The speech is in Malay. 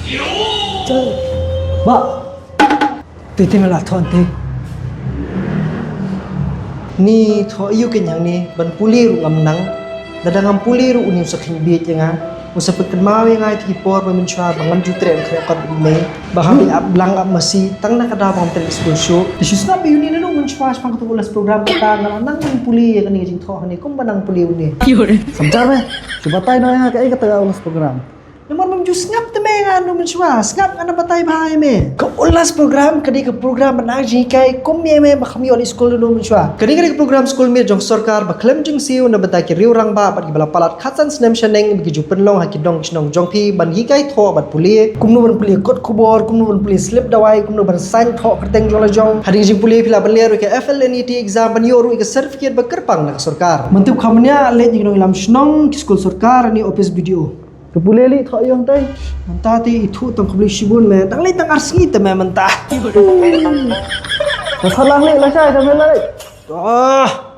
Trời, vợ, tôi tên là Thọn thế. Ni tho iyo kenyang ni ban puli ru ngam nang, dadang puli ru unim saking biet yang usapit kan mawi ngai ti por ba min chwa bangan jutre ang kaya kan me bahami ablang ab masi tang nakadawang tel school disus na bi uni no min chwa pang tulas program ka nang min puli kan ni jing tho ni kum banang puli uni Samcar me, coba tayo na nga kaya kata ulas program. Naman mam jus ngap te me nga no min chwa ngap ana batay bahay me ko ulas program kadi ka program banang jing kai kum me bakami ol school no min chwa kadi ka program school me jong sarkar baklem jing siu na batay ki riurang ba pat gibala palat khatsan snem shaneng bi ju penlong hakidong chnong jong phi ban hi kai tho bat puli kum no ban puli kot khubor kum no ban puli slip dawai kum no ban sign tho kerteng jola jong hari jing puli phila ban leru ke FLNET exam ban yoru ke certificate ba kerpang na sarkar mentip khamnya le jing no ilam chnong school sarkar ni office video Kepuleli thok yung tay. mentah ti itu tong kebeli shibun me dang le tang arsi te me mentah Masalah ni lah saya dah melai. ah